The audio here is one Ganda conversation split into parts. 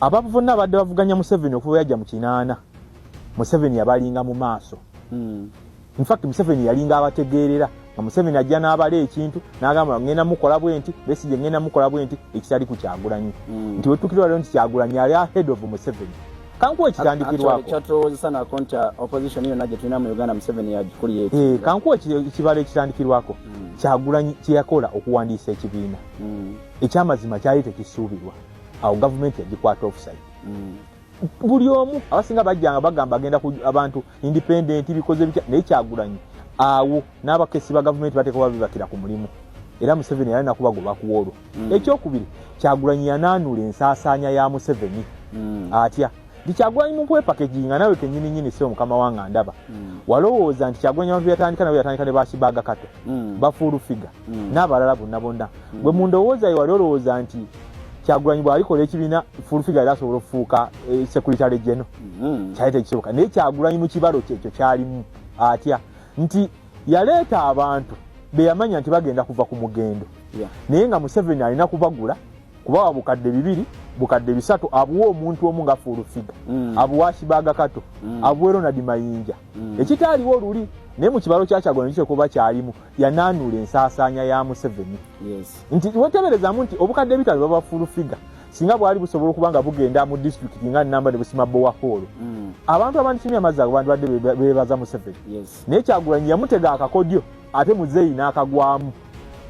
abavuna badde bavuganya Museveni okuva yajja mu kinaana. Museveni yabalinga mu maaso. In fact Museveni yalinga abategeerera nga Museveni ajja n'abala ekintu n'agamba ngenda mukola bwenti Besigye ngenda mukola bwenti ekitali ku Kyagulanyi nti wetukirwa leo nti Kyagulanyi ali ahead of Museveni kankuwa ekitandikirwako kyatowooza sana konta opposition iyo naje tulina mu Uganda Museveni yagikuliyeti kankuwa ekibala ekitandikirwako Kyagulanyi kyeyakola okuwandiisa ekibiina ekyamazima kyali tekisuubirwa awo gavumenti yagikwata offside buli omu abasinga bajjanga bagamba agenda ku abantu independent bikoze bitya naye Kyagulanyi awo n'abakesi ba gavumenti bateekwa bibakira ku mulimu era Museveni yalina kubagoba ku olwo ekyokubiri Kyagulanyi yanaanula ensaasaanya ya Museveni atya ndi Kyagulanyi mu kwepakeginga nawe kennyini sio mukama wanga ndaba walowooza nti Kyagulanyi abantu yatandika ne Bashibaaga Kato bafuulu figa n'abalala bonna gwe mundowooza walowooza nti Kyagulanyi bw'alikola ekibiina fuulu figa era asobola okufuuka secretary general kyali tekisoboka naye Kyagulanyi mu kibalo kyekyo kyalimu atya nti yaleeta abantu be yamanya nti bagenda kuva ku mugendo naye nga Museveni alina kubagula kubawa bukadde 2 bukadde 3 abuwa omuntu omu nga fuulu figa abuwa Bashibaaga Kato abuwa Ronald Mayinja ekitaaliwo oluli naye mu kibalo kya Kyagulanyi kyo kuba kyalimu yanaanula ensaasaanya ya Museveni nti weteberezamu nti obukadde 5 baba fuulu figa singa bwali busobola okuba nga bugenda mu district nga namba ne busima Bowa Hall abantu abandikimya amazzi ago badde bebaza Museveni naye Kyagulanyi yamutega akakodyo ate Muzeeyi n'akagwamu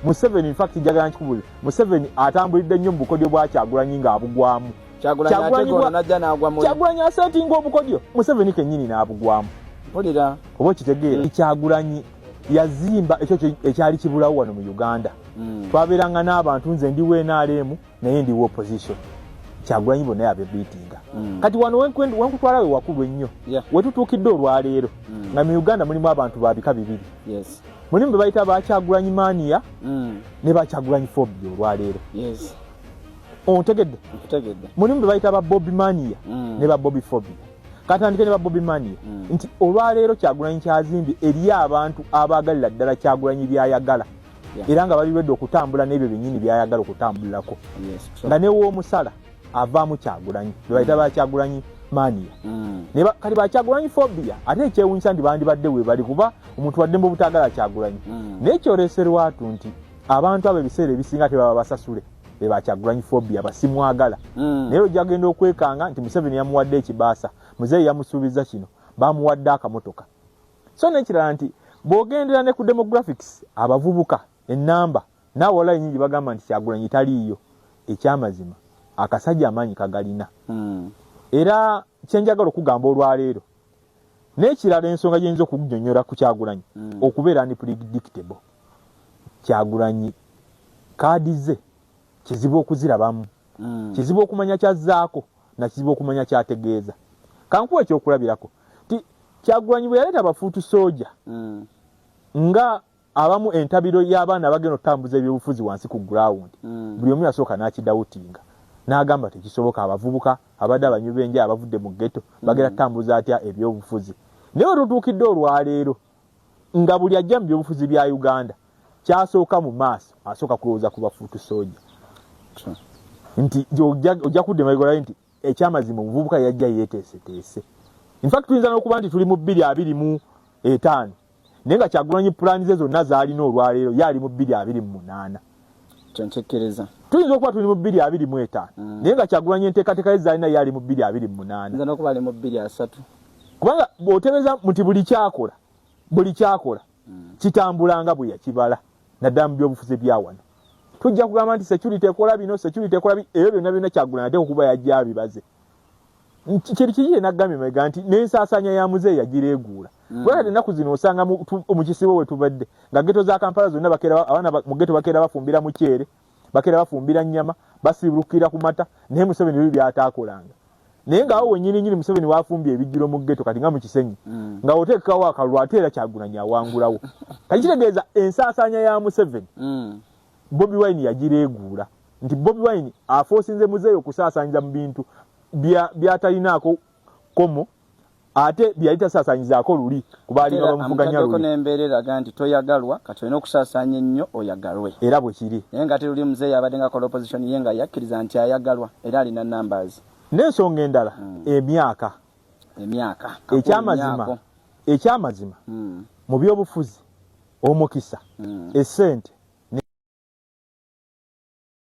Museveni in fact jagala nkikubulira Museveni atambulidde nnyo mu bukodyo bwa Kyagulanyi ng'abugwamu Kyagulanyi asetinga obukodyo Museveni kennyini n'abugwamu mpulira oba kitegeera Kyagulanyi yazimba ekyo ekyali kibulawo wano mu Uganda twabeeranga n'abantu nze ndi NRM naye ndi opposition Kyagulanyi bonna yabebiitinga kati wano wenkutwala we wakulu ennyo wetutuukidde olwaleero nga mu Uganda mulimu abantu babika 2 mulimu be bayita ba Kyagulanyi mania ne ba Kyagulanyi phobia olwaleero ontegedde mulimu be bayita ba Bobby mania ne ba Bobby phobia katandike ne ba Bobby mania nti olwaleero Kyagulanyi kyazimbye eri abantu abagalira ddala Kyagulanyi byayagala era nga bali wedde okutambula n'ebyo byennyini byayagala okutambulirako nga ne w'omusala avaamu Kyagulanyi be bayita ba Kyagulanyi mania kali ba Kyagulanyi phobia ate ekyewuunyisa nti bandibadde we bali kuba omuntu waddembe obutagala Kyagulanyi naye kyoleeserwatu nti abantu abo ebiseera ebisinga tebaba basasule be ba Kyagulanyi phobia basimwagala naye ojagenda okwekanga nti Museveni yamuwadde ekibaasa Muzeeyi yamusuubiza kino bamuwadde akamotoka so nekirala nti bw'ogendera ne ku demographics abavubuka ennamba naawe olala nyingi bagamba nti Kyagulanyi taliiyo ekyamazima akasajja amaanyi kagalina era kyenjagala okugamba olwaleero n'ekirala ensonga gy'enza okunyonnyola ku Kyagulanyi okubeera unpredictable Kyagulanyi kaadi ze kizibu okuzirabamu kizibu okumanya kyazzaako na kizibu okumanya kyategeeza kankuwa ekyokulabirako ti Kyagulanyi bwe yaleeta abafuutu sooja nga abamu entabiro y'abaana bagenda okutambuza ebyobufuzi wansi ku ground buli omu yasooka n'akidawutinga n'agamba tekisoboka abavubuka abadde abanyubenje abavudde mu ghetto bagenda kutambuza atya ebyobufuzi naye wetutuukidde olwaleero nga buli ajja mu byobufuzi bya Uganda kyasooka mu maaso asooka kulowooza ku bafuutu sooja nti ojja kudde maigolayo nti ekyamazima omuvubuka yajja yeeteeseteese in fact tuyinza n'okuba nti tuli mu 2025 naye nga Kyagulanyi pulaani ze zonna zaalina olwaleero yaali mu 2028 kyentekereza tuyinza okuba tuli mu 2025 naye nga Kyagulanyi enteekateeka ye zaalina yaali mu 2028 nza n'okuba ali mu 23 kubanga bw'otebeza muti buli kyakola kitambulanga bwe yakibala naddala mu byobufuzi bya wano tujja kugamba nti security ekola bino ebyo byonna Kyagulanyi ate okuba yajja abibaze kiri kiyiye naggambye mega nti n'ensaasaanya ya Muzeeyi yagireeguula bwekati ennaku zino osanga mu kisibo we tubadde nga geto za Kampala zonna abaana mu geto bakeera bafumbira muceere bakeera bafumbira nnyama basibulukira ku mata naye Museveni ebyo byataakolanga naye ngaawo wennyini Museveni waafumbye ebijjiro mu geto kati nga mu Kisenyi nga oteekawo akalulu ate era Kyagulanyi awangulawo kati kitegeeza ensaasaanya ya Museveni Bobi Wine yagireeguula nti Bobi Wine afoosinze Muzeeyi okusaasaanyiza mu bintu byatalinaako komo ate byayita saasaanyizaako luli kubaalinga bamuvuganya luli n'embeera eraga nti toyagalwa kati olina okusaasaanya ennyo oyagalwe era bwe kiri naye nga ate luli Muzeeyi abadde nga kola opposition ye nga yakkiriza nti ayagalwa era alina numbers n'ensonga endala emyaka ekyamazima mu byobufuzi omukisa essente